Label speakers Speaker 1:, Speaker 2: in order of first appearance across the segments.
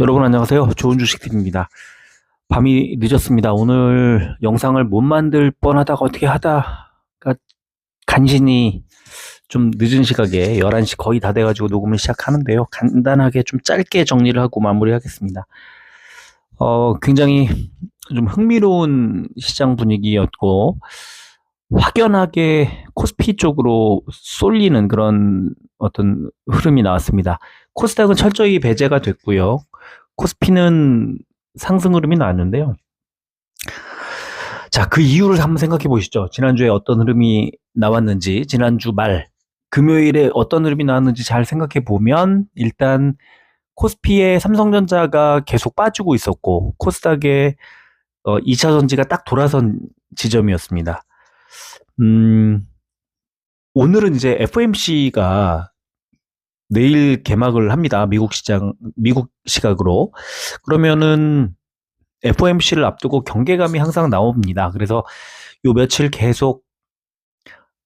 Speaker 1: 여러분 안녕하세요. 좋은 주식TV입니다. 밤이 늦었습니다. 오늘 영상을 못 만들 뻔하다가 어떻게 하다가 간신히 좀 늦은 시각에 11시 거의 다 돼가지고 녹음을 시작하는데요. 간단하게 좀 짧게 정리를 하고 마무리하겠습니다. 굉장히 좀 흥미로운 시장 분위기였고 확연하게 코스피 쪽으로 쏠리는 그런 어떤 흐름이 나왔습니다. 코스닥은 철저히 배제가 됐고요. 코스피는 상승 흐름이 나왔는데요. 자, 그 이유를 한번 생각해 보시죠. 지난주에 어떤 흐름이 나왔는지, 지난주 말, 금요일에 어떤 흐름이 나왔는지 잘 생각해 보면, 일단, 코스피에 삼성전자가 계속 빠지고 있었고, 코스닥에 2차 전지가 딱 돌아선 지점이었습니다. 오늘은 이제 FOMC가 내일 개막을 합니다. 미국 시각으로. 그러면은 FOMC를 앞두고 경계감이 항상 나옵니다. 그래서 요 며칠 계속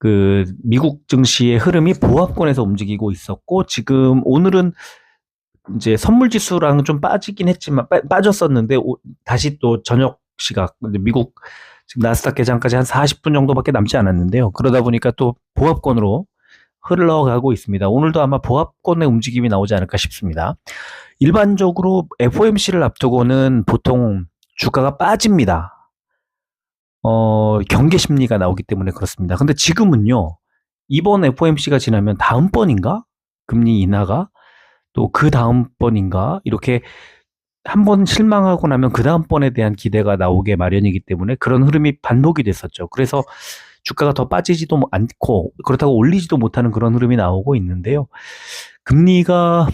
Speaker 1: 그 미국 증시의 흐름이 보합권에서 움직이고 있었고, 지금 오늘은 이제 선물 지수랑 좀 빠지긴 했지만, 빠졌었는데, 다시 또 저녁 시각, 미국 지금 나스닥 개장까지 한 40분 정도밖에 남지 않았는데요. 그러다 보니까 또 보합권으로 흘러가고 있습니다. 오늘도 아마 보합권의 움직임이 나오지 않을까 싶습니다. 일반적으로 FOMC를 앞두고는 보통 주가가 빠집니다. 경계 심리가 나오기 때문에 그렇습니다. 근데 지금은요, 이번 FOMC가 지나면 다음번인가? 금리 인하가? 또 그 다음번인가? 이렇게 한 번 실망하고 나면 그 다음번에 대한 기대가 나오게 마련이기 때문에 그런 흐름이 반복이 됐었죠. 그래서 주가가 더 빠지지도 않고 그렇다고 올리지도 못하는 그런 흐름이 나오고 있는데요. 금리가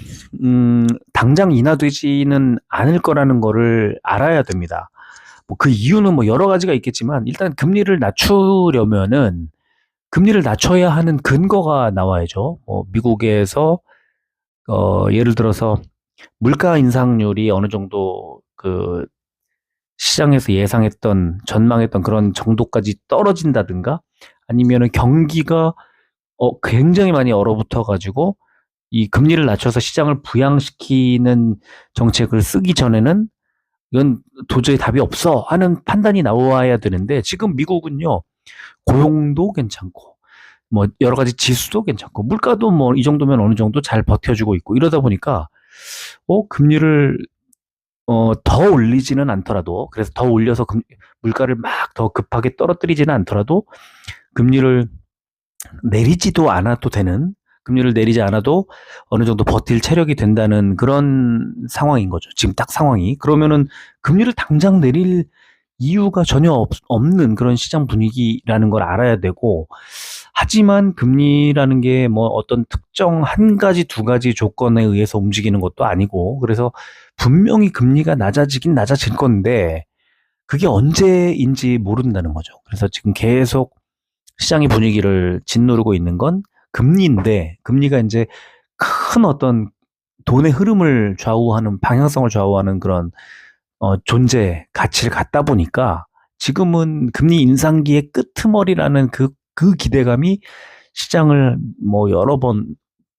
Speaker 1: 당장 인하되지는 않을 거라는 거를 알아야 됩니다. 뭐 그 이유는 뭐 여러 가지가 있겠지만 일단 금리를 낮추려면은 금리를 낮춰야 하는 근거가 나와야죠. 미국에서 예를 들어서 물가 인상률이 어느 정도 그 시장에서 예상했던 전망했던 그런 정도까지 떨어진다든가 아니면은 경기가 굉장히 많이 얼어붙어 가지고 이 금리를 낮춰서 시장을 부양시키는 정책을 쓰기 전에는 이건 도저히 답이 없어 하는 판단이 나와야 되는데 지금 미국은요 고용도 괜찮고 뭐 여러 가지 지수도 괜찮고 물가도 뭐 이 정도면 어느 정도 잘 버텨주고 있고 이러다 보니까 금리를 더 올리지는 않더라도 그래서 더 올려서 물가를 막 더 급하게 떨어뜨리지는 않더라도 금리를 내리지도 않아도 되는 금리를 내리지 않아도 어느 정도 버틸 체력이 된다는 그런 상황인 거죠. 지금 딱 상황이. 그러면은 금리를 당장 내릴 이유가 전혀 없는 그런 시장 분위기라는 걸 알아야 되고, 하지만 금리라는 게 뭐 어떤 특정 한 가지, 두 가지 조건에 의해서 움직이는 것도 아니고, 그래서 분명히 금리가 낮아지긴 낮아질 건데, 그게 언제인지 모른다는 거죠. 그래서 지금 계속 시장의 분위기를 짓누르고 있는 건 금리인데 금리가 이제 큰 어떤 돈의 흐름을 좌우하는 방향성을 좌우하는 그런 존재 가치를 갖다 보니까 지금은 금리 인상기의 끄트머리라는 그 기대감이 시장을 뭐 여러 번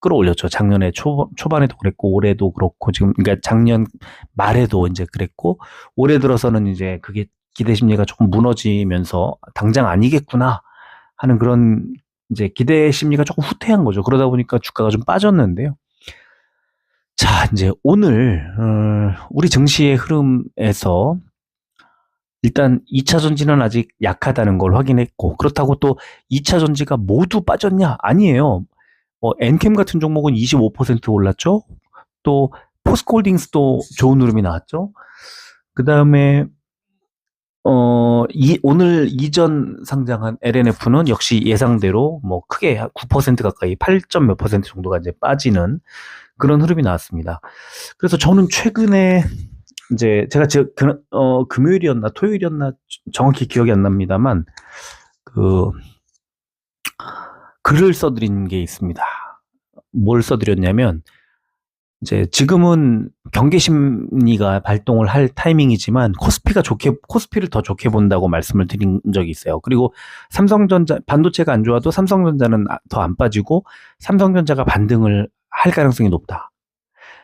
Speaker 1: 끌어올렸죠. 작년에 초반에도 그랬고 올해도 그렇고 지금 그러니까 작년 말에도 이제 그랬고 올해 들어서는 이제 그게 기대 심리가 조금 무너지면서 당장 아니겠구나 하는 그런 이제 기대 심리가 조금 후퇴한 거죠. 그러다 보니까 주가가 좀 빠졌는데요. 자, 이제 오늘 우리 증시의 흐름에서 일단 2차 전지는 아직 약하다는 걸 확인했고 그렇다고 또 2차 전지가 모두 빠졌냐? 아니에요. 엔캠 같은 종목은 25% 올랐죠. 또 포스코홀딩스도 좋은 흐름이 나왔죠. 그 다음에 오늘 이전 상장한 LNF는 역시 예상대로 뭐 크게 9% 가까이 8점 몇 퍼센트 정도가 이제 빠지는 그런 흐름이 나왔습니다. 그래서 저는 최근에 이제 제가 금요일이었나 토요일이었나 정확히 기억이 안 납니다만 그 글을 써드린 게 있습니다. 뭘 써드렸냐면 이제 지금은 경계 심리가 발동을 할 타이밍이지만 코스피를 더 좋게 본다고 말씀을 드린 적이 있어요. 그리고 삼성전자 반도체가 안 좋아도 삼성전자는 더 안 빠지고 삼성전자가 반등을 할 가능성이 높다.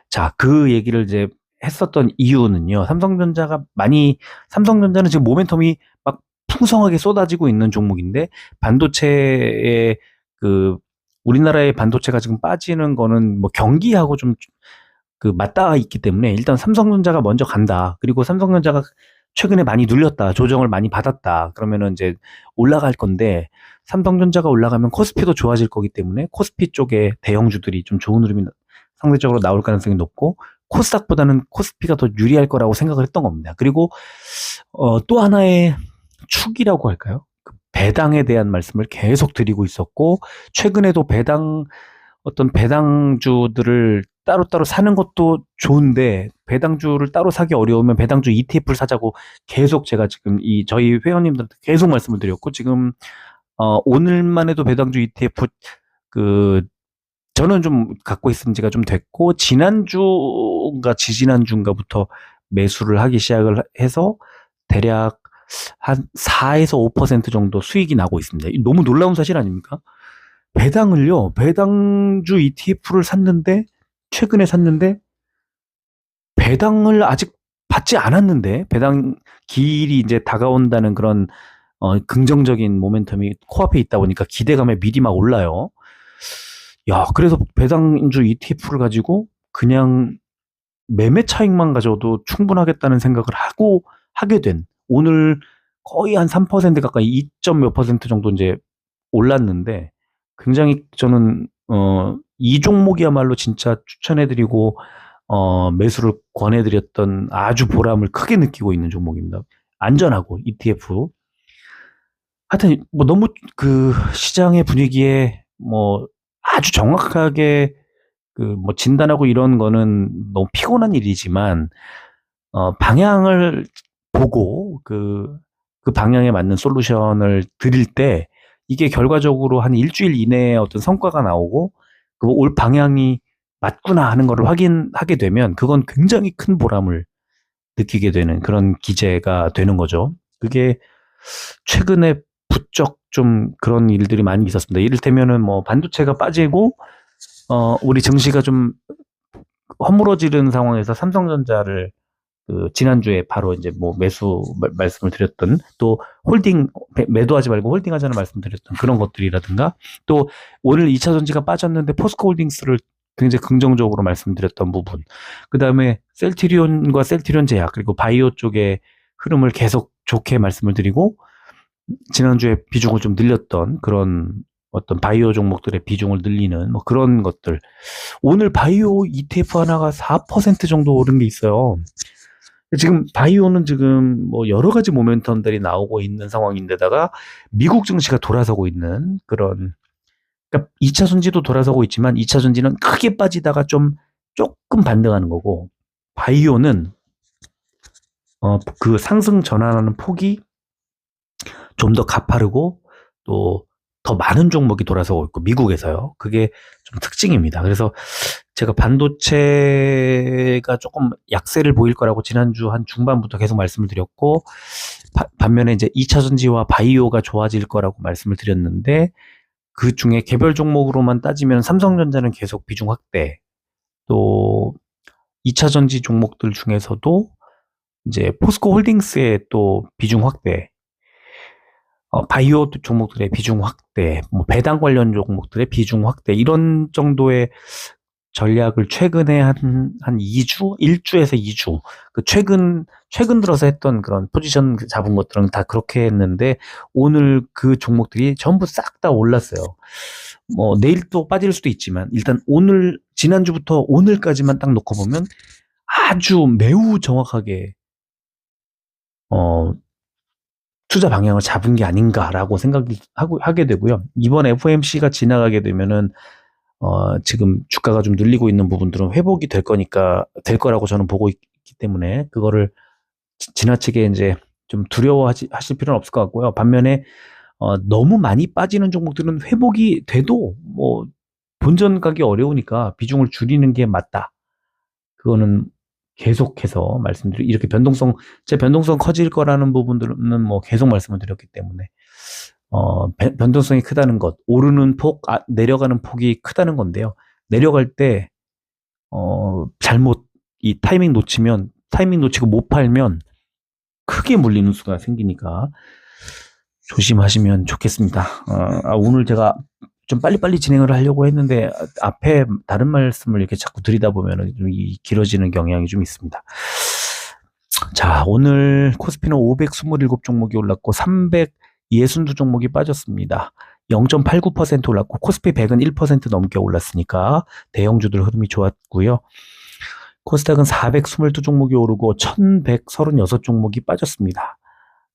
Speaker 1: 자, 그 얘기를 이제 했었던 이유는요. 삼성전자는 지금 모멘텀이 막 풍성하게 쏟아지고 있는 종목인데, 반도체의 그, 우리나라의 반도체가 지금 빠지는 거는 뭐 경기하고 좀 맞닿아 있기 때문에 일단 삼성전자가 먼저 간다. 그리고 삼성전자가 최근에 많이 눌렸다. 조정을 많이 받았다. 그러면은 이제 올라갈 건데, 삼성전자가 올라가면 코스피도 좋아질 거기 때문에 코스피 쪽에 대형주들이 좀 좋은 흐름이 상대적으로 나올 가능성이 높고, 코스닥보다는 코스피가 더 유리할 거라고 생각을 했던 겁니다. 그리고 또 하나의 축이라고 할까요? 그 배당에 대한 말씀을 계속 드리고 있었고, 최근에도 어떤 배당주들을 따로따로 사는 것도 좋은데, 배당주를 따로 사기 어려우면 배당주 ETF를 사자고 계속 제가 지금 저희 회원님들한테 계속 말씀을 드렸고, 지금 오늘만 해도 배당주 ETF 그 저는 좀 갖고 있은 지가 좀 됐고, 지난주인가 지지난주인가부터 매수를 하기 시작을 해서 대략 한 4에서 5% 정도 수익이 나고 있습니다. 너무 놀라운 사실 아닙니까? 배당주 ETF를 최근에 샀는데, 배당을 아직 받지 않았는데, 배당 기일이 이제 다가온다는 그런 긍정적인 모멘텀이 코앞에 있다 보니까 기대감에 미리 막 올라요. 야, 그래서 배당주 ETF를 가지고 그냥 매매 차익만 가져도 충분하겠다는 생각을 하게 된, 오늘 거의 한 3% 가까이 2점 몇 퍼센트 정도 이제 올랐는데, 굉장히 저는, 이 종목이야말로 진짜 추천해드리고, 매수를 권해드렸던 아주 보람을 크게 느끼고 있는 종목입니다. 안전하고, ETF. 하여튼, 뭐 너무 시장의 분위기에 뭐 아주 정확하게 뭐 진단하고 이런 거는 너무 피곤한 일이지만, 방향을 보고 그 방향에 맞는 솔루션을 드릴 때, 이게 결과적으로 한 일주일 이내에 어떤 성과가 나오고, 그 올 방향이 맞구나 하는 거를 확인하게 되면, 그건 굉장히 큰 보람을 느끼게 되는 그런 기제가 되는 거죠. 그게 최근에 부쩍 좀 그런 일들이 많이 있었습니다. 이를테면은 뭐 반도체가 빠지고, 우리 증시가 좀 허물어지는 상황에서 삼성전자를 지난주에 바로 이제 뭐 매수 말씀을 드렸던, 또 매도하지 말고 홀딩하자는 말씀드렸던 그런 것들이라든가, 또 오늘 2차 전지가 빠졌는데 포스코 홀딩스를 굉장히 긍정적으로 말씀드렸던 부분, 그 다음에 셀트리온과 셀트리온 제약, 그리고 바이오 쪽의 흐름을 계속 좋게 말씀을 드리고, 지난주에 비중을 좀 늘렸던 그런 어떤 바이오 종목들의 비중을 늘리는 뭐 그런 것들. 오늘 바이오 ETF 하나가 4% 정도 오른 게 있어요. 지금 바이오는 지금 뭐 여러 가지 모멘텀들이 나오고 있는 상황인데다가, 미국 증시가 돌아서고 있는 그런, 그러니까 2차 전지도 돌아서고 있지만 2차 전지는 크게 빠지다가 조금 반등하는 거고, 바이오는 그 상승 전환하는 폭이 좀 더 가파르고, 또 더 많은 종목이 돌아서고 있고, 미국에서요. 그게 좀 특징입니다. 그래서 제가 반도체가 조금 약세를 보일 거라고 지난주 한 중반부터 계속 말씀을 드렸고, 반면에 이제 2차 전지와 바이오가 좋아질 거라고 말씀을 드렸는데, 그 중에 개별 종목으로만 따지면 삼성전자는 계속 비중 확대, 또 2차 전지 종목들 중에서도 이제 포스코 홀딩스의 또 비중 확대, 바이오 종목들의 비중 확대, 뭐 배당 관련 종목들의 비중 확대, 이런 정도의 전략을 최근에 한 2주? 1주에서 2주. 최근 들어서 했던 그런 포지션 잡은 것들은 다 그렇게 했는데, 오늘 그 종목들이 전부 싹 다 올랐어요. 뭐, 내일 또 빠질 수도 있지만, 일단 지난주부터 오늘까지만 딱 놓고 보면 아주 매우 정확하게, 어, 투자 방향을 잡은 게 아닌가라고 하게 되고요. 이번 FOMC가 지나가게 되면은, 지금 주가가 좀 늘리고 있는 부분들은 회복이 될 거라고 저는 보고 있기 때문에, 그거를 지나치게 이제 좀 하실 필요는 없을 것 같고요. 반면에, 너무 많이 빠지는 종목들은 회복이 돼도 뭐 본전 가기 어려우니까 비중을 줄이는 게 맞다. 그거는 계속해서 이렇게 제 변동성 커질 거라는 부분들은 뭐 계속 말씀을 드렸기 때문에, 변동성이 크다는 것, 오르는 내려가는 폭이 크다는 건데요. 내려갈 때, 잘못 이 타이밍 놓치고 못 팔면 크게 물리는 수가 생기니까 조심하시면 좋겠습니다. 오늘 제가 좀 빨리빨리 진행을 하려고 했는데 앞에 다른 말씀을 이렇게 자꾸 드리다 보면 좀 길어지는 경향이 좀 있습니다. 자, 오늘 코스피는 527종목이 올랐고 362종목이 빠졌습니다. 0.89% 올랐고 코스피 100은 1% 넘게 올랐으니까 대형주들 흐름이 좋았고요. 코스닥은 422종목이 오르고 1136종목이 빠졌습니다.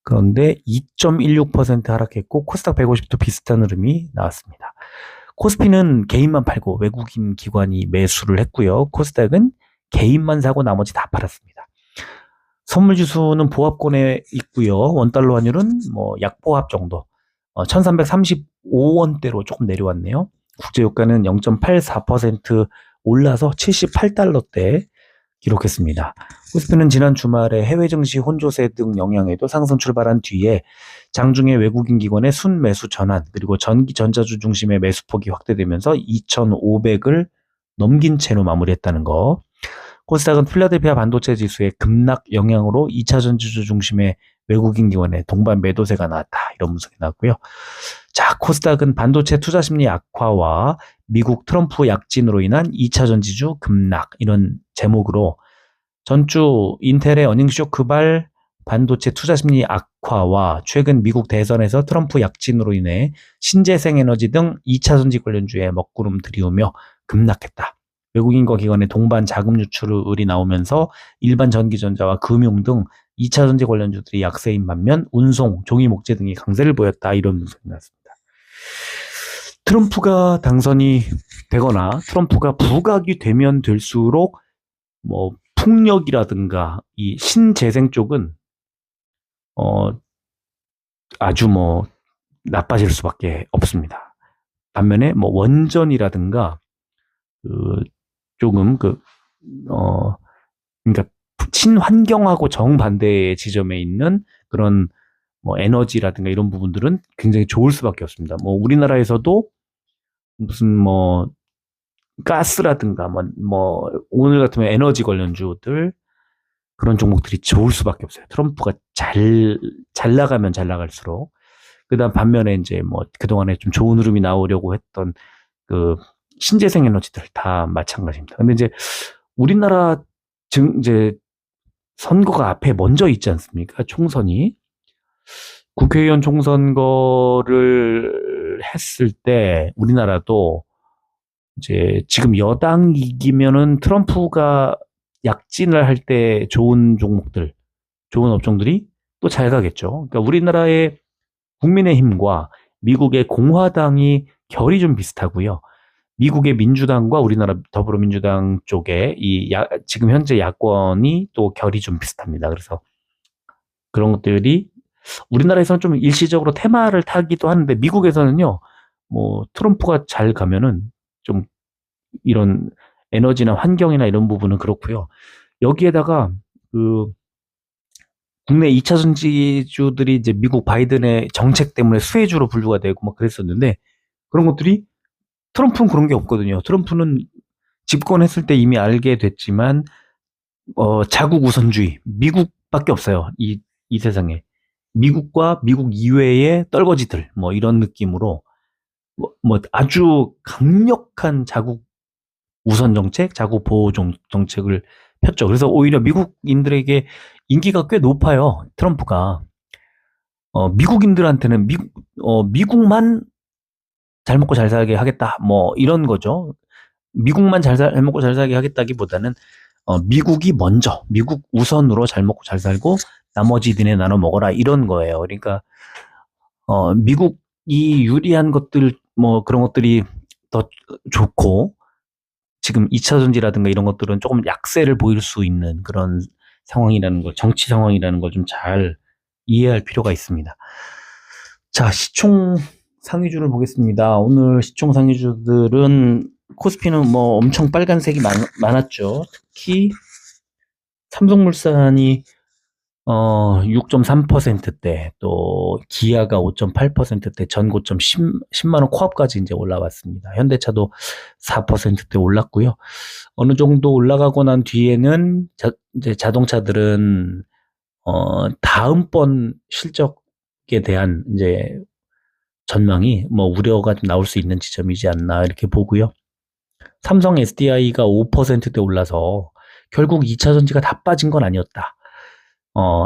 Speaker 1: 그런데 2.16% 하락했고 코스닥 150도 비슷한 흐름이 나왔습니다. 코스피는 개인만 팔고 외국인 기관이 매수를 했고요. 코스닥은 개인만 사고 나머지 다 팔았습니다. 선물지수는 보합권에 있고요. 원달러 환율은 약보합 정도 1335원대로 조금 내려왔네요. 국제유가는 0.84% 올라서 78달러대 기록했습니다. 코스피는 지난 주말에 해외 증시 혼조세 등 영향에도 상승 출발한 뒤에 장중에 외국인 기관의 순매수 전환 그리고 전기 전자주 중심의 매수폭이 확대되면서 2,500을 넘긴 채로 마무리했다는 거. 코스닥은 필라델피아 반도체 지수의 급락 영향으로 2차 전지주 중심의 외국인 기관의 동반 매도세가 나왔다. 이런 분석이 나왔고요. 자, 코스닥은 반도체 투자 심리 악화와 미국 트럼프 약진으로 인한 2차 전지주 급락 이런 제목으로 전주 인텔의 어닝 쇼크발 반도체 투자 심리 악화와 최근 미국 대선에서 트럼프 약진으로 인해 신재생 에너지 등 2차 전지 관련주에 먹구름 들이우며 급락했다. 외국인과 기관의 동반 자금 유출이 나오면서 일반 전기전자와 금융 등 2차 전지 관련주들이 약세인 반면 운송, 종이 목재 등이 강세를 보였다. 이런 분석이 나왔습니다. 트럼프가 당선이 되거나 트럼프가 부각이 되면 될수록 풍력이라든가 이 신재생 쪽은 아주 나빠질 수밖에 없습니다. 반면에 원전이라든가 조금 그러니까 친환경하고 정반대의 지점에 있는 그런 에너지라든가 이런 부분들은 굉장히 좋을 수밖에 없습니다. 우리나라에서도 무슨 가스라든가 오늘 같으면 에너지 관련주들 그런 종목들이 좋을 수밖에 없어요. 트럼프가 잘 나가면 잘 나갈수록. 그다음 반면에 이제 그동안에 좀 좋은 흐름이 나오려고 했던 그 신재생 에너지들 다 마찬가지입니다. 근데 이제 우리나라 이제 선거가 앞에 먼저 있지 않습니까? 총선이. 국회의원 총선거를 했을 때 우리나라도 이제 지금 여당이 이기면은 트럼프가 약진을 할 때 좋은 종목들, 좋은 업종들이 또 잘 가겠죠. 그러니까 우리나라의 국민의힘과 미국의 공화당이 결이 좀 비슷하고요. 미국의 민주당과 우리나라 더불어민주당 쪽에 지금 현재 야권이 또 결이 좀 비슷합니다. 그래서 그런 것들이 우리나라에서는 좀 일시적으로 테마를 타기도 하는데 미국에서는요, 트럼프가 잘 가면은 좀 이런 에너지나 환경이나 이런 부분은 그렇고요. 여기에다가 국내 2차 전지주들이 이제 미국 바이든의 정책 때문에 수혜주로 분류가 되고 그랬었는데 그런 것들이 트럼프는 그런 게 없거든요. 트럼프는 집권했을 때 이미 알게 됐지만 자국 우선주의 미국밖에 없어요. 이 세상에 미국과 미국 이외의 떨거지들 이런 느낌으로 아주 강력한 자국 우선 정책, 자국 보호 정책을 폈죠. 그래서 오히려 미국인들에게 인기가 꽤 높아요. 트럼프가 미국인들한테는 미국만 잘 먹고 잘 살게 하겠다. 이런 거죠. 미국만 잘 먹고 잘 살게 하겠다기보다는 미국이 먼저 미국 우선으로 잘 먹고 잘 살고 나머지 니네 나눠 먹어라 이런 거예요. 그러니까 미국이 유리한 것들 그런 것들이 더 좋고 지금 2차 전지라든가 이런 것들은 조금 약세를 보일 수 있는 그런 상황이라는 거, 정치 상황이라는 걸 좀 잘 이해할 필요가 있습니다. 자, 시총 상위주를 보겠습니다. 오늘 시총 상위주들은 코스피는 엄청 빨간색이 많았죠. 특히 삼성물산이 6.3%대, 또 기아가 5.8%대, 전고점 10만 원 코앞까지 이제 올라왔습니다. 현대차도 4%대 올랐고요. 어느 정도 올라가고 난 뒤에는 이제 자동차들은 다음번 실적에 대한 이제 전망이 뭐 우려가 좀 나올 수 있는 지점이지 않나 이렇게 보고요. 삼성 SDI가 5%대 올라서 결국 2차 전지가 다 빠진 건 아니었다.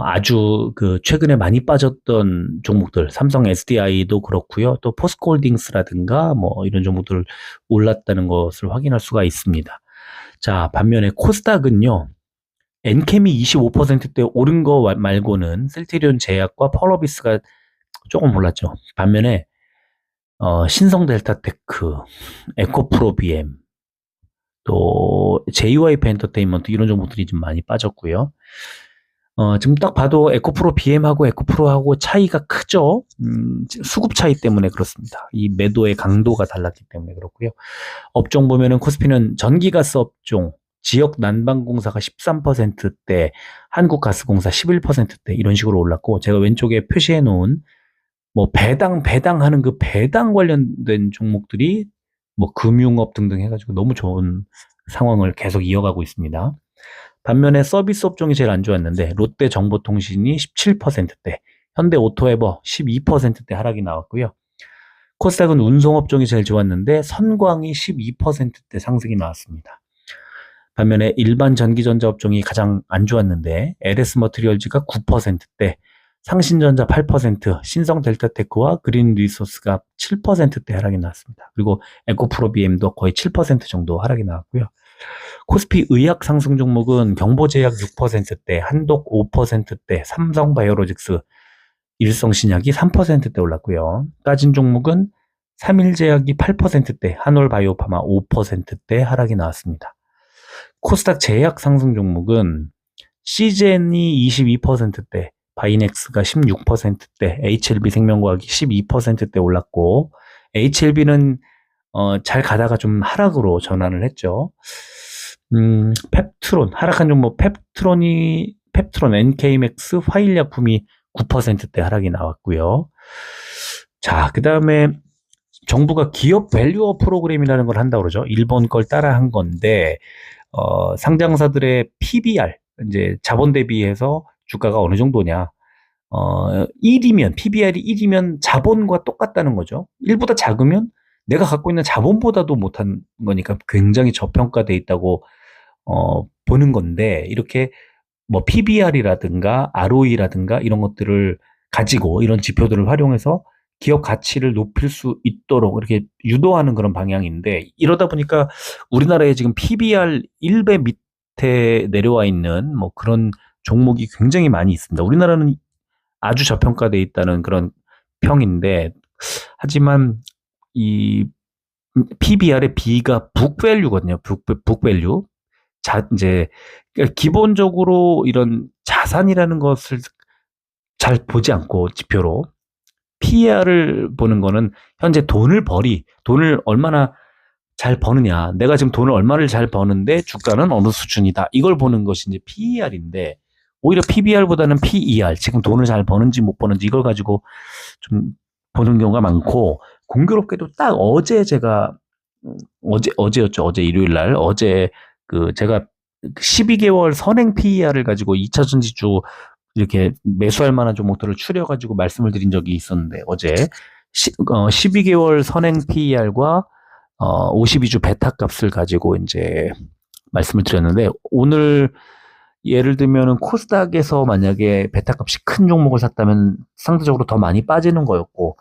Speaker 1: 아주 그 최근에 많이 빠졌던 종목들, 삼성 SDI도 그렇고요. 또 포스코홀딩스라든가 뭐 이런 종목들 올랐다는 것을 확인할 수가 있습니다. 자, 반면에 코스닥은요. 엔캠이 25%대 오른 거 말고는 셀트리온 제약과 펄어비스가 조금 올랐죠. 반면에 신성델타테크, 에코프로비엠, 또 JYP 엔터테인먼트 이런 종목들이 좀 많이 빠졌고요. 지금 딱 봐도 에코프로 BM하고 에코프로하고 차이가 크죠. 수급 차이 때문에 그렇습니다. 이 매도의 강도가 달랐기 때문에 그렇고요. 업종 보면은 코스피는 전기가스 업종, 지역 난방공사가 13%대, 한국가스공사 11%대 이런 식으로 올랐고, 제가 왼쪽에 표시해 놓은 뭐 배당하는 그 배당 관련된 종목들이 뭐 금융업 등등 해가지고 너무 좋은 상황을 계속 이어가고 있습니다. 반면에 서비스 업종이 제일 안 좋았는데 롯데정보통신이 17%대, 현대오토에버 12%대 하락이 나왔고요. 코스닥은 운송업종이 제일 좋았는데 선광이 12%대 상승이 나왔습니다. 반면에 일반 전기전자 업종이 가장 안 좋았는데 LS머티리얼즈가 9%대, 상신전자 8%, 신성델타테크와 그린리소스가 7%대 하락이 나왔습니다. 그리고 에코프로비엠도 거의 7% 정도 하락이 나왔고요. 코스피 의학 상승 종목은 경보제약 6%대, 한독 5%대, 삼성바이오로직스, 일성신약이 3%대 올랐고요. 빠진 종목은 삼일제약이 8%대, 한올바이오파마 5%대 하락이 나왔습니다. 코스닥 제약 상승 종목은 시젠이 22%대, 바이넥스가 16%대, HLB생명과학이 12%대 올랐고, HLB는 잘 가다가 좀 하락으로 전환을 했죠. 펩트론, 하락한 종목 펩트론, NK맥스, 화일약품이 9%대 하락이 나왔고요. 자, 그 다음에 정부가 기업 밸류업 프로그램이라는 걸 한다고 그러죠. 일본 걸 따라 한 건데, 상장사들의 PBR, 이제 자본 대비해서 주가가 어느 정도냐. 1이면, PBR이 1이면 자본과 똑같다는 거죠. 1보다 작으면 내가 갖고 있는 자본보다도 못한 거니까 굉장히 저평가돼 있다고 보는 건데, 이렇게 뭐 PBR이라든가 ROE라든가 이런 것들을 가지고 이런 지표들을 활용해서 기업 가치를 높일 수 있도록 이렇게 유도하는 그런 방향인데, 이러다 보니까 우리나라에 지금 PBR 1배 밑에 내려와 있는 뭐 그런 종목이 굉장히 많이 있습니다. 우리나라는 아주 저평가돼 있다는 그런 평인데, 하지만 이 PBR의 B가 북밸류거든요. 북밸류. 이제 기본적으로 이런 자산이라는 것을 잘 보지 않고 지표로 PER을 보는 거는 현재 돈을 얼마나 잘 버느냐. 내가 지금 돈을 얼마를 잘 버는데 주가는 어느 수준이다. 이걸 보는 것이 이제 PER인데, 오히려 PBR보다는 PER, 지금 돈을 잘 버는지 못 버는지 이걸 가지고 좀 보는 경우가 많고, 공교롭게도 딱 어제 제가 어제였죠. 어제 일요일 날 제가 12개월 선행 PER을 가지고 2차 전지주 이렇게 매수할 만한 종목들을 추려가지고 말씀을 드린 적이 있었는데, 어제 12개월 선행 PER과 52주 베타 값을 가지고 이제 말씀을 드렸는데, 오늘 예를 들면은 코스닥에서 만약에 베타 값이 큰 종목을 샀다면 상대적으로 더 많이 빠지는 거였고,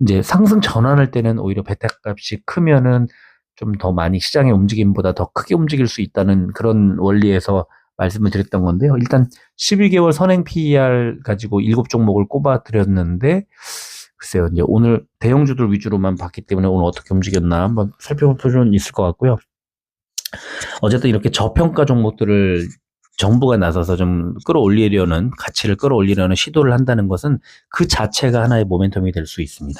Speaker 1: 이제 상승 전환할 때는 오히려 베타 값이 크면은 좀 더 많이 시장의 움직임보다 더 크게 움직일 수 있다는 그런 원리에서 말씀을 드렸던 건데요. 일단 12개월 선행 PER 가지고 7종목을 꼽아 드렸는데, 글쎄요, 이제 오늘 대형주들 위주로만 봤기 때문에 오늘 어떻게 움직였나 한번 살펴볼 필요는 있을 것 같고요. 어쨌든 이렇게 저평가 종목들을 정부가 나서서 좀 가치를 끌어올리려는 시도를 한다는 것은 그 자체가 하나의 모멘텀이 될 수 있습니다.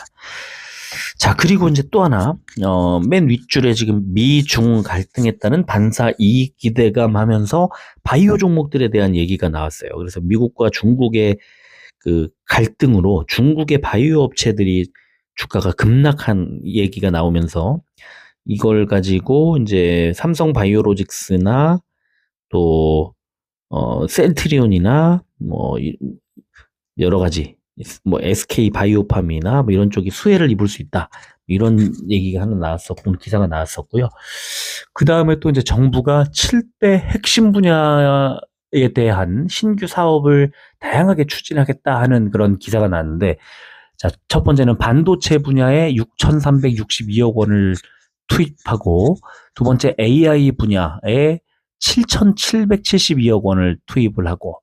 Speaker 1: 자, 그리고 이제 또 하나, 맨 윗줄에 지금 미중 갈등했다는 반사 이익 기대감 하면서 바이오 종목들에 대한 얘기가 나왔어요. 그래서 미국과 중국의 그 갈등으로 중국의 바이오 업체들이 주가가 급락한 얘기가 나오면서 이걸 가지고 이제 삼성 바이오로직스나 또, 셀트리온이나 여러 가지 뭐 SK 바이오팜이나 뭐 이런 쪽이 수혜를 입을 수 있다. 이런 얘기가 하나 나왔었고 기사가 나왔었고요. 그 다음에 또 이제 정부가 7대 핵심 분야에 대한 신규 사업을 다양하게 추진하겠다 하는 그런 기사가 나왔는데, 자, 첫 번째는 반도체 분야에 6,362억 원을 투입하고, 두 번째 AI 분야에 7,772억 원을 투입을 하고,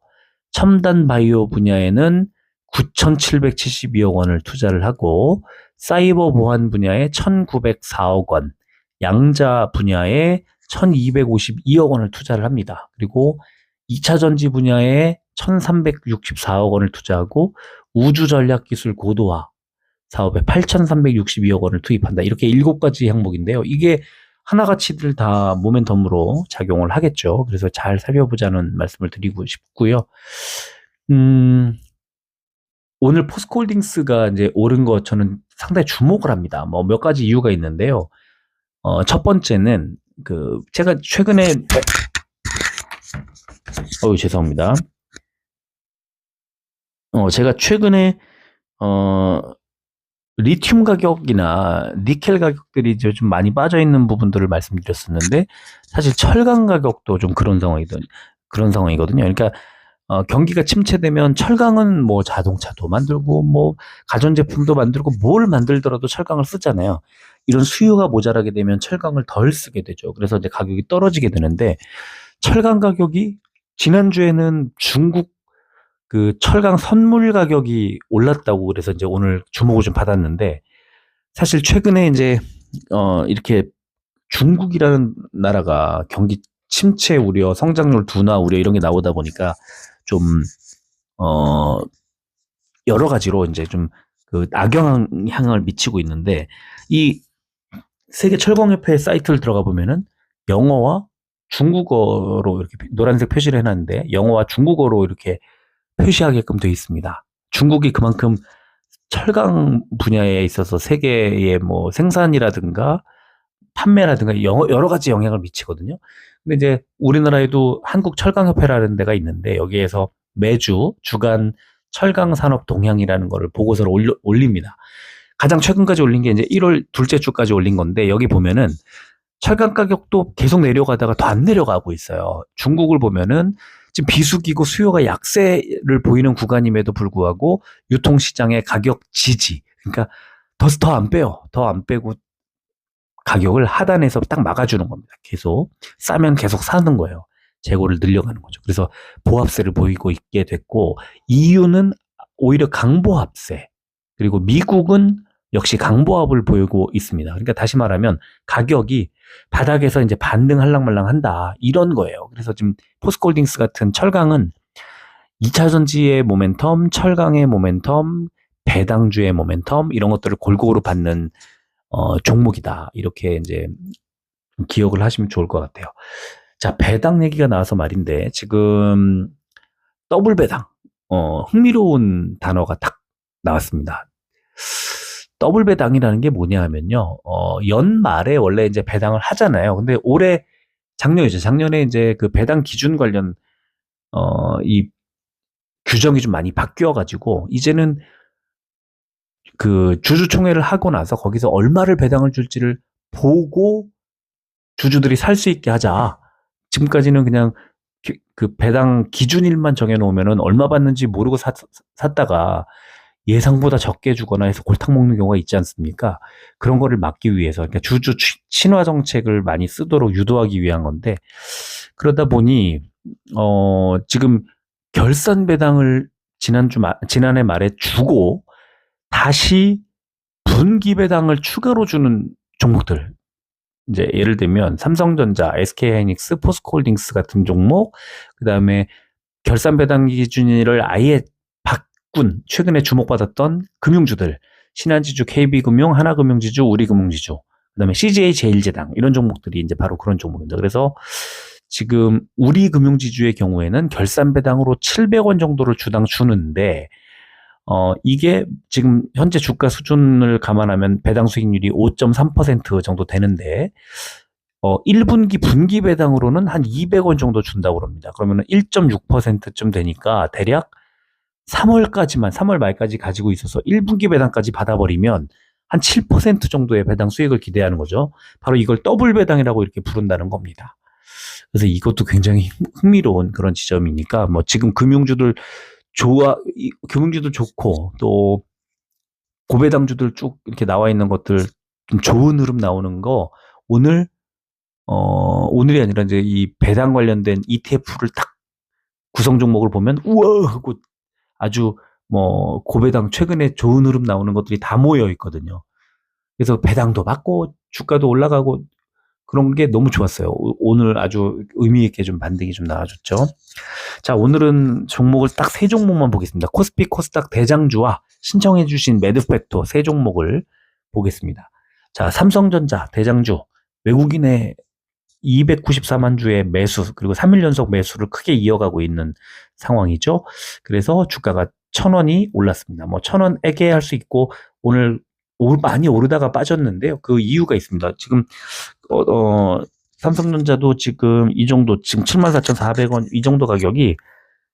Speaker 1: 첨단 바이오 분야에는 9,772억 원을 투자를 하고, 사이버 보안 분야에 1,904억 원, 양자 분야에 1,252억 원을 투자를 합니다. 그리고 2차 전지 분야에 1,364억 원을 투자하고, 우주 전략 기술 고도화 사업에 8,362억 원을 투입한다. 이렇게 7가지 항목인데요. 이게 하나같이들 다 모멘텀으로 작용을 하겠죠. 그래서 잘 살펴보자는 말씀을 드리고 싶고요. 오늘 포스코홀딩스가 이제 오른 거 저는 상당히 주목을 합니다. 뭐 몇 가지 이유가 있는데요. 첫 번째는 제가 최근에 죄송합니다. 제가 최근에 리튬 가격이나 니켈 가격들이 이제 좀 많이 빠져 있는 부분들을 말씀드렸었는데, 사실 철강 가격도 좀 그런 상황이거든요. 그러니까 경기가 침체되면 철강은 뭐 자동차도 만들고 뭐 가전제품도 만들고 뭘 만들더라도 철강을 쓰잖아요. 이런 수요가 모자라게 되면 철강을 덜 쓰게 되죠. 그래서 이제 가격이 떨어지게 되는데, 철강 가격이 지난주에는 중국 그 철강 선물 가격이 올랐다고 그래서 이제 오늘 주목을 좀 받았는데, 사실 최근에 이제 이렇게 중국이라는 나라가 경기 침체 우려, 성장률 둔화 우려 이런 게 나오다 보니까 좀 여러 가지로 이제 좀 악영향을 미치고 있는데, 이 세계 철강협회 사이트를 들어가 보면은 영어와 중국어로 이렇게 노란색 표시를 해놨는데, 영어와 중국어로 이렇게 표시하게끔 되어 있습니다. 중국이 그만큼 철강 분야에 있어서 세계의 뭐 생산이라든가 판매라든가 여러 가지 영향을 미치거든요. 근데 이제 우리나라에도 한국철강협회라는 데가 있는데, 여기에서 매주 주간 철강 산업 동향이라는 거를 보고서를 올립니다. 가장 최근까지 올린 게 이제 1월 둘째 주까지 올린 건데, 여기 보면은 철강 가격도 계속 내려가다가 더 안 내려가고 있어요. 중국을 보면은 지금 비수기고 수요가 약세를 보이는 구간임에도 불구하고 유통시장의 가격 지지, 그러니까 더 안 빼요. 더 안 빼고 가격을 하단에서 딱 막아주는 겁니다. 계속 싸면 계속 사는 거예요. 재고를 늘려가는 거죠. 그래서 보합세를 보이고 있게 됐고, EU는 오히려 강보합세, 그리고 미국은 역시 강보합을 보이고 있습니다. 그러니까 다시 말하면 가격이 바닥에서 이제 반등 할랑말랑 한다, 이런 거예요. 그래서 지금 포스코홀딩스 같은 철강은 2차 전지의 모멘텀, 철강의 모멘텀, 배당주의 모멘텀, 이런 것들을 골고루 받는 종목이다. 이렇게 이제 기억을 하시면 좋을 것 같아요. 자, 배당 얘기가 나와서 말인데, 지금 더블 배당, 흥미로운 단어가 딱 나왔습니다. 더블 배당이라는 게 뭐냐 하면요, 연말에 원래 이제 배당을 하잖아요. 근데 작년에 이제 그 배당 기준 관련, 이 규정이 좀 많이 바뀌어가지고, 이제는 그 주주총회를 하고 나서 거기서 얼마를 배당을 줄지를 보고 주주들이 살 수 있게 하자. 지금까지는 그냥 그 배당 기준일만 정해놓으면은 얼마 받는지 모르고 샀다가 예상보다 적게 주거나 해서 골탕 먹는 경우가 있지 않습니까? 그런 거를 막기 위해서, 그러니까 주주 친화 정책을 많이 쓰도록 유도하기 위한 건데, 그러다 보니 지금 결산 배당을 지난해 말에 주고 다시 분기 배당을 추가로 주는 종목들, 이제 예를 들면 삼성전자, SK하이닉스, 포스코홀딩스 같은 종목, 그 다음에 결산 배당 기준을 아예 바꾼 최근에 주목받았던 금융주들, 신한지주, KB금융, 하나금융지주, 우리금융지주, 그다음에 CJ 제일제당 이런 종목들이 이제 바로 그런 종목입니다. 그래서 지금 우리금융지주의 경우에는 결산 배당으로 700원 정도를 주당 주는데 이게 지금 현재 주가 수준을 감안하면 배당 수익률이 5.3% 정도 되는데 1분기 분기 배당으로는 한 200원 정도 준다고 합니다. 그러면 1.6%쯤 되니까 대략 3월 말까지 가지고 있어서 1분기 배당까지 받아버리면 한 7% 정도의 배당 수익을 기대하는 거죠. 바로 이걸 더블 배당이라고 이렇게 부른다는 겁니다. 그래서 이것도 굉장히 흥미로운 그런 지점이니까 뭐 지금 금융주들 금융주도 좋고 또 고배당주들 쭉 이렇게 나와 있는 것들 좀 좋은 흐름 나오는 거 오늘이 아니라 이제 이 배당 관련된 ETF를 딱 구성 종목을 보면 우와 하고 아주 뭐 고배당 최근에 좋은 흐름 나오는 것들이 다 모여 있거든요. 그래서 배당도 받고 주가도 올라가고 그런 게 너무 좋았어요. 오늘 아주 의미 있게 좀 반등이 좀 나와줬죠. 자, 오늘은 종목을 딱 세 종목만 보겠습니다. 코스피, 코스닥 대장주와 신청해주신 매드팩토 세 종목을 보겠습니다. 자, 삼성전자 대장주 외국인의 294만 주의 매수 그리고 3일 연속 매수를 크게 이어가고 있는 상황이죠. 그래서 주가가 1,000원이 올랐습니다. 뭐 1,000원에게 할 수 있고 오늘 많이 오르다가 빠졌는데요. 그 이유가 있습니다. 지금 삼성전자도 지금 이 정도 지금 74,400원 이 정도 가격이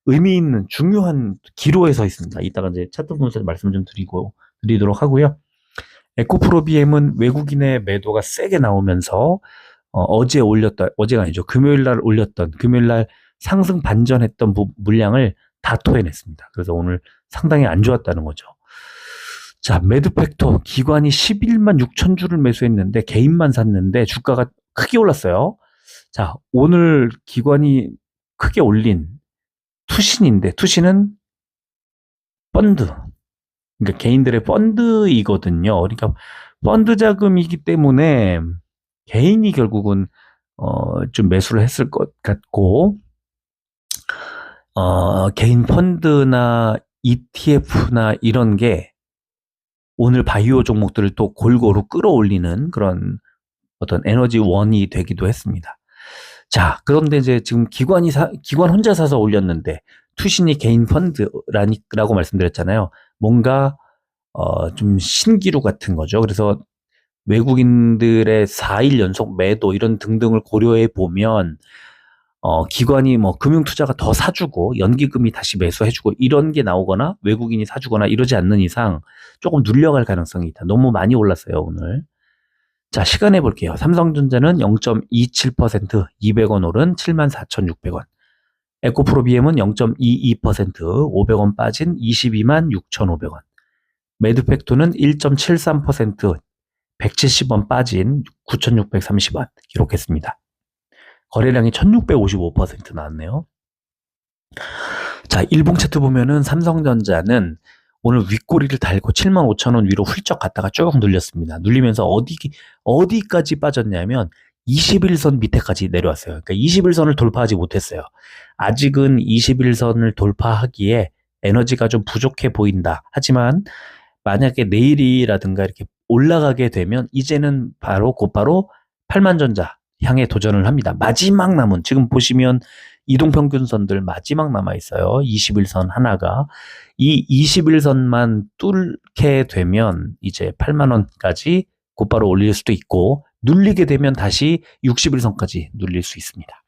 Speaker 1: 의미 있는 중요한 기로에 서 있습니다. 이따가 이제 차트 보면서 말씀 좀 드리도록 하고요. 에코프로비엠은 외국인의 매도가 세게 나오면서 어제가 아니죠. 금요일 날 상승 반전했던 물량을 다 토해냈습니다. 그래서 오늘 상당히 안 좋았다는 거죠. 자, 매드팩토 기관이 11만 6천 주를 매수했는데 개인만 샀는데 주가가 크게 올랐어요. 자, 오늘 기관이 크게 올린 투신인데 투신은 펀드. 그러니까 개인들의 펀드이거든요. 그러니까 펀드 자금이기 때문에 개인이 결국은 좀 매수를 했을 것 같고 개인 펀드나 ETF나 이런 게 오늘 바이오 종목들을 또 골고루 끌어올리는 그런 어떤 에너지 원이 되기도 했습니다. 자, 그런데 이제 지금 기관 혼자 사서 올렸는데 투신이 개인 펀드라고 말씀드렸잖아요. 뭔가 좀 신기루 같은 거죠. 그래서 외국인들의 4일 연속 매도 이런 등등을 고려해 보면 기관이 뭐 금융투자가 더 사주고 연기금이 다시 매수해주고 이런 게 나오거나 외국인이 사주거나 이러지 않는 이상 조금 눌려갈 가능성이 있다. 너무 많이 올랐어요, 오늘. 자, 시간해 볼게요. 삼성전자는 0.27%, 200원 오른 74,600원. 에코프로비엠은 0.22%, 500원 빠진 22만 6,500원. 매드팩토는 1.73%, 170원 빠진 9,630원 기록했습니다. 거래량이 1,655% 나왔네요. 자, 일봉 차트 보면은 삼성전자는 오늘 윗꼬리를 달고 75,000원 위로 훌쩍 갔다가 쭉 눌렸습니다. 눌리면서 어디까지 빠졌냐면 21선 밑에까지 내려왔어요. 그러니까 21선을 돌파하지 못했어요. 아직은 21선을 돌파하기에 에너지가 좀 부족해 보인다. 하지만 만약에 내일이라든가 이렇게 올라가게 되면 이제는 곧바로 8만전자 향해 도전을 합니다. 마지막 남은 지금 보시면 이동평균선들 마지막 남아 있어요. 21선 하나가 이 21선만 뚫게 되면 이제 8만 원까지 곧바로 올릴 수도 있고 눌리게 되면 다시 61선까지 눌릴 수 있습니다.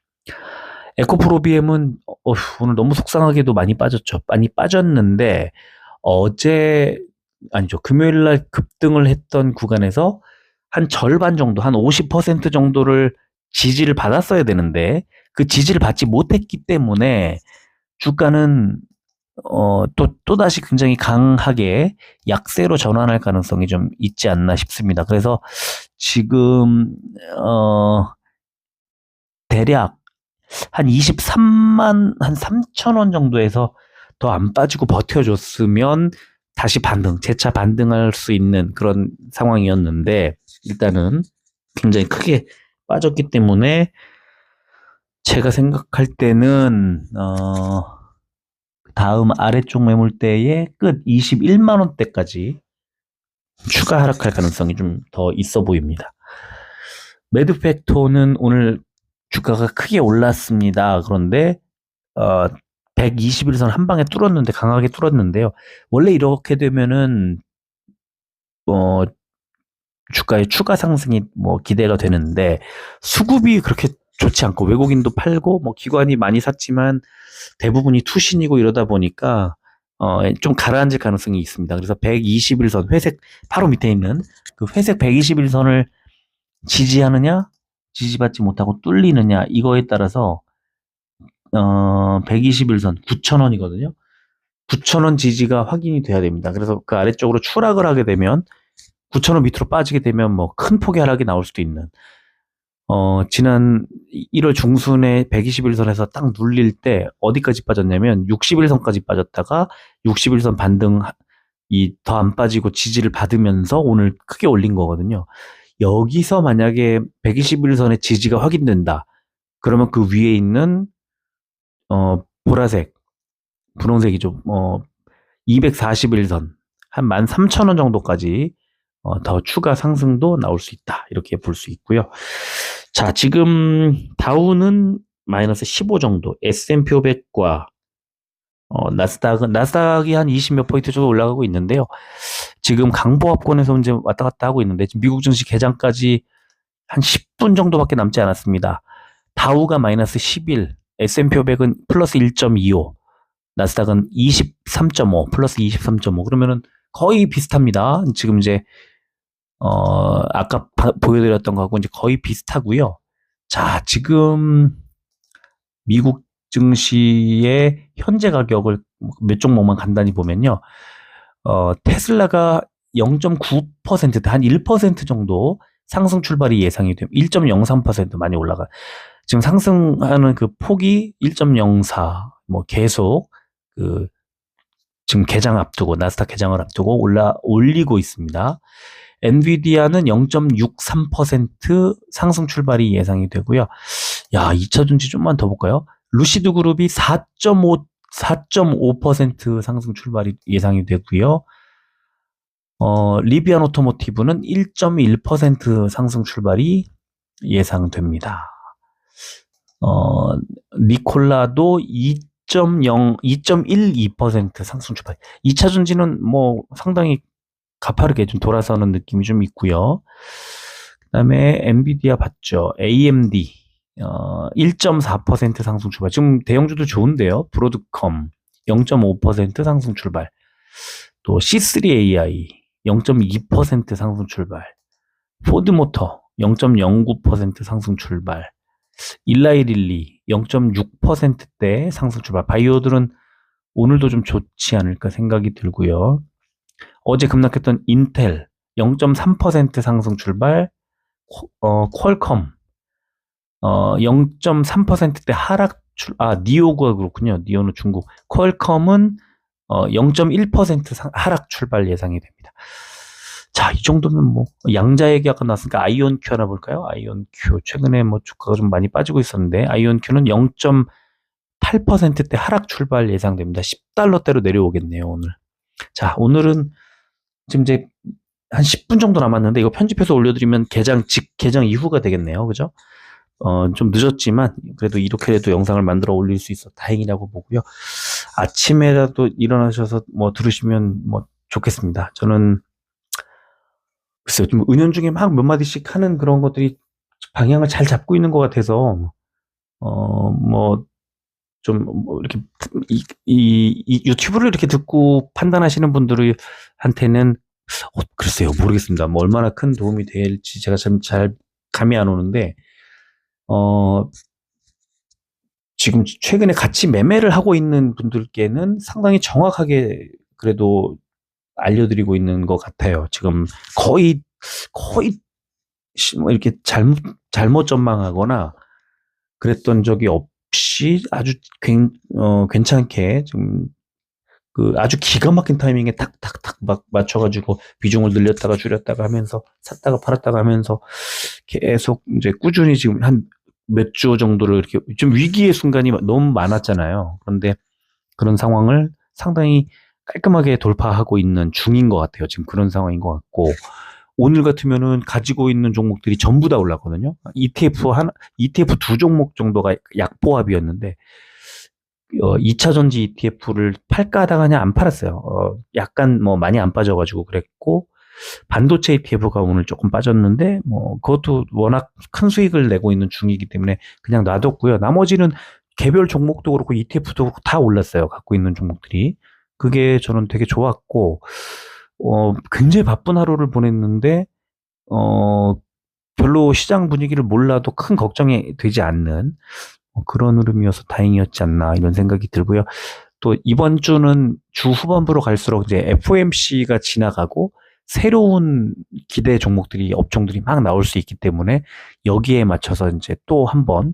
Speaker 1: 에코프로비엠은 오늘 너무 속상하게도 많이 빠졌죠. 많이 빠졌는데 금요일 날 급등을 했던 구간에서 한 절반 정도, 한 50% 정도를 지지를 받았어야 되는데 그 지지를 받지 못했기 때문에 주가는 또다시 굉장히 강하게 약세로 전환할 가능성이 좀 있지 않나 싶습니다. 그래서 지금 대략 한 23만 한 3천 원 정도에서 더 안 빠지고 버텨줬으면 다시 재차 반등할 수 있는 그런 상황이었는데 일단은 굉장히 크게 빠졌기 때문에 제가 생각할 때는 다음 아래쪽 매물대의 끝 21만 원대까지 추가 하락할 가능성이 좀 더 있어 보입니다. 매드팩토는 오늘 주가가 크게 올랐습니다. 그런데 121선 한 방에 뚫었는데 강하게 뚫었는데요. 원래 이렇게 되면은 어, 주가의 추가 상승이 뭐 기대가 되는데 수급이 그렇게 좋지 않고 외국인도 팔고 뭐 기관이 많이 샀지만 대부분이 투신이고 이러다 보니까 좀 가라앉을 가능성이 있습니다. 그래서 121선 회색 바로 밑에 있는 그 회색 121선을 지지하느냐 지지받지 못하고 뚫리느냐 이거에 따라서 121선 9,000원이거든요. 9,000원 지지가 확인이 돼야 됩니다. 그래서 그 아래쪽으로 추락을 하게 되면 9,000원 밑으로 빠지게 되면 뭐 큰 폭의 하락이 나올 수도 있는 지난 1월 중순에 121선에서 딱 눌릴 때 어디까지 빠졌냐면 61선까지 빠졌다가 61선 반등 더 안 빠지고 지지를 받으면서 오늘 크게 올린 거거든요. 여기서 만약에 121선의 지지가 확인된다. 그러면 그 위에 있는 보라색, 분홍색이죠. 241선 한 13,000원 정도까지 더 추가 상승도 나올 수 있다. 이렇게 볼 수 있고요. 자, 지금 다우는 마이너스 15 정도, S&P 500과 나스닥이 한 20몇 포인트 정도 올라가고 있는데요. 지금 강보합권에서 이제 왔다 갔다 하고 있는데 지금 미국 증시 개장까지 한 10분 정도밖에 남지 않았습니다. 다우가 마이너스 11, S&P 500은 플러스 1.25, 나스닥은 23.5, 플러스 23.5. 그러면은 거의 비슷합니다. 지금 이제 아까 보여드렸던 거하고 이제 거의 비슷하고요. 자, 지금 미국 증시의 현재 가격을 몇 종목만 간단히 보면요. 테슬라가 0.9%, 한 1% 정도 상승 출발이 예상이 되면 1.03% 많이 올라가. 지금 상승하는 그 폭이 1.04, 뭐 계속 지금 개장 앞두고 나스닥 개장을 앞두고 올리고 있습니다. 엔비디아는 0.63% 상승 출발이 예상이 되고요. 야, 2차 전지 좀만 더 볼까요? 루시드 그룹이 4.5% 상승 출발이 예상이 되고요. 리비안 오토모티브는 1.1% 상승 출발이 예상됩니다. 니콜라도 2.12% 상승 출발. 2차 전지는 뭐 상당히 가파르게 좀 돌아서는 느낌이 좀 있고요. 그다음에 엔비디아 봤죠. AMD 1.4% 상승 출발. 지금 대형주도 좋은데요. 브로드컴 0.5% 상승 출발. 또 C3AI 0.2% 상승 출발. 포드모터 0.09% 상승 출발. 일라이릴리 0.6%대 상승 출발. 바이오들은 오늘도 좀 좋지 않을까 생각이 들고요. 어제 급락했던 인텔 0.3% 상승 출발. 퀄컴 0.3%대 하락 니오가 그렇군요. 니오는 중국. 퀄컴은 0.1% 하락 출발 예상이 됩니다. 자, 이 정도면 뭐 양자 얘기 아까 나왔으니까 아이온큐 하나 볼까요? 아이온큐 최근에 뭐 주가가 좀 많이 빠지고 있었는데 아이온큐는 0.8%대 하락 출발 예상됩니다. 10달러대로 내려오겠네요, 오늘. 자, 오늘은 지금 이제 한 10분 정도 남았는데 이거 편집해서 올려드리면 개장 이후가 되겠네요. 그죠? 좀 늦었지만 그래도 이렇게라도 영상을 만들어 올릴 수 있어 다행이라고 보고요. 아침에라도 일어나셔서 뭐 들으시면 뭐 좋겠습니다. 저는 글쎄요, 좀 은연중에 막 몇 마디씩 하는 그런 것들이 방향을 잘 잡고 있는 것 같아서 뭐 좀 뭐 이렇게 이 유튜브를 이렇게 듣고 판단하시는 분들한테는 글쎄요, 모르겠습니다. 뭐 얼마나 큰 도움이 될지 제가 잘 감이 안 오는데 지금 최근에 같이 매매를 하고 있는 분들께는 상당히 정확하게 그래도 알려드리고 있는 것 같아요. 지금 거의 뭐 이렇게 잘못 전망하거나 그랬던 적이 없이 아주 괜찮게 좀 아주 기가 막힌 타이밍에 탁탁탁 막 맞춰가지고 비중을 늘렸다가 줄였다가 하면서 샀다가 팔았다가 하면서 계속 이제 꾸준히 지금 한 몇 주 정도를 이렇게 좀 위기의 순간이 너무 많았잖아요. 그런데 그런 상황을 상당히 깔끔하게 돌파하고 있는 중인 것 같아요. 지금 그런 상황인 것 같고, 오늘 같으면은 가지고 있는 종목들이 전부 다 올랐거든요. ETF 두 종목 정도가 약보합이었는데, 2차 전지 ETF를 팔까 하다가 그냥 안 팔았어요. 약간 뭐 많이 안 빠져가지고 그랬고, 반도체 ETF가 오늘 조금 빠졌는데, 뭐, 그것도 워낙 큰 수익을 내고 있는 중이기 때문에 그냥 놔뒀고요. 나머지는 개별 종목도 그렇고 ETF도 그렇고 다 올랐어요. 갖고 있는 종목들이. 그게 저는 되게 좋았고, 굉장히 바쁜 하루를 보냈는데, 어, 별로 시장 분위기를 몰라도 큰 걱정이 되지 않는 그런 흐름이어서 다행이었지 않나 이런 생각이 들고요. 또 이번 주는 주 후반부로 갈수록 이제 FOMC가 지나가고 새로운 기대 종목들이 업종들이 막 나올 수 있기 때문에 여기에 맞춰서 이제 또 한번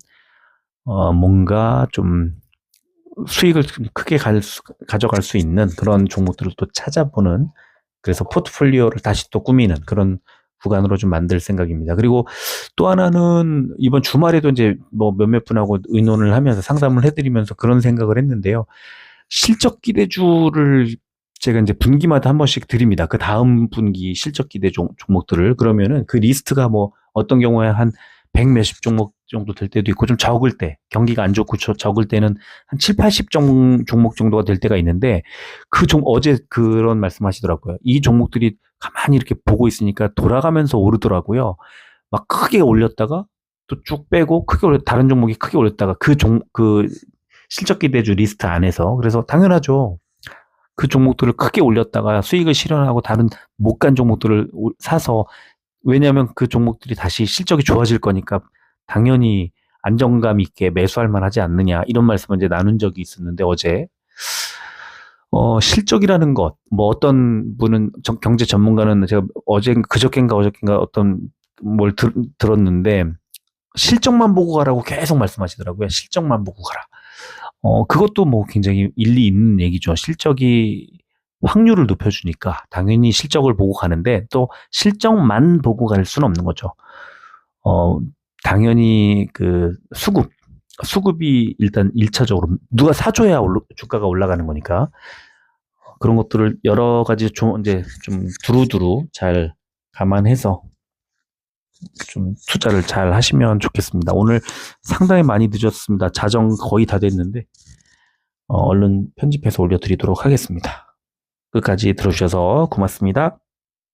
Speaker 1: 뭔가 좀 수익을 크게 가져갈 수 있는 그런 종목들을 또 찾아보는 그래서 포트폴리오를 다시 또 꾸미는 그런 구간으로 좀 만들 생각입니다. 그리고 또 하나는 이번 주말에도 이제 뭐 몇몇 분하고 의논을 하면서 상담을 해드리면서 그런 생각을 했는데요. 실적 기대주를 제가 이제 분기마다 한 번씩 드립니다. 그 다음 분기 실적 기대 종목들을. 그러면은 그 리스트가 뭐 어떤 경우에 한 100 몇십 종목 정도 될 때도 있고 좀 적을 때, 경기가 안 좋고 적을 때는 한 7, 80 종목 정도가 될 때가 있는데 어제 그런 말씀 하시더라고요. 이 종목들이 가만히 이렇게 보고 있으니까 돌아가면서 오르더라고요. 막 크게 올렸다가 또 쭉 빼고 다른 종목이 크게 올렸다가 그 실적 기대주 리스트 안에서. 그래서 당연하죠. 그 종목들을 크게 올렸다가 수익을 실현하고 다른 못 간 종목들을 사서, 왜냐하면 그 종목들이 다시 실적이 좋아질 거니까 당연히 안정감 있게 매수할 만하지 않느냐 이런 말씀을 이제 나눈 적이 있었는데 어제 실적이라는 것, 뭐 어떤 분은 경제 전문가는 제가 그저께인가 어떤 뭘 들었는데 실적만 보고 가라고 계속 말씀하시더라고요. 실적만 보고 가라. 그것도 뭐 굉장히 일리 있는 얘기죠. 실적이 확률을 높여주니까 당연히 실적을 보고 가는데 또 실적만 보고 갈 수는 없는 거죠. 당연히 그 수급이 일단 1차적으로 누가 사줘야 주가가 올라가는 거니까 그런 것들을 여러 가지 이제 좀 두루두루 잘 감안해서 좀 투자를 잘 하시면 좋겠습니다. 오늘 상당히 많이 늦었습니다. 자정 거의 다 됐는데 얼른 편집해서 올려드리도록 하겠습니다. 끝까지 들어주셔서 고맙습니다.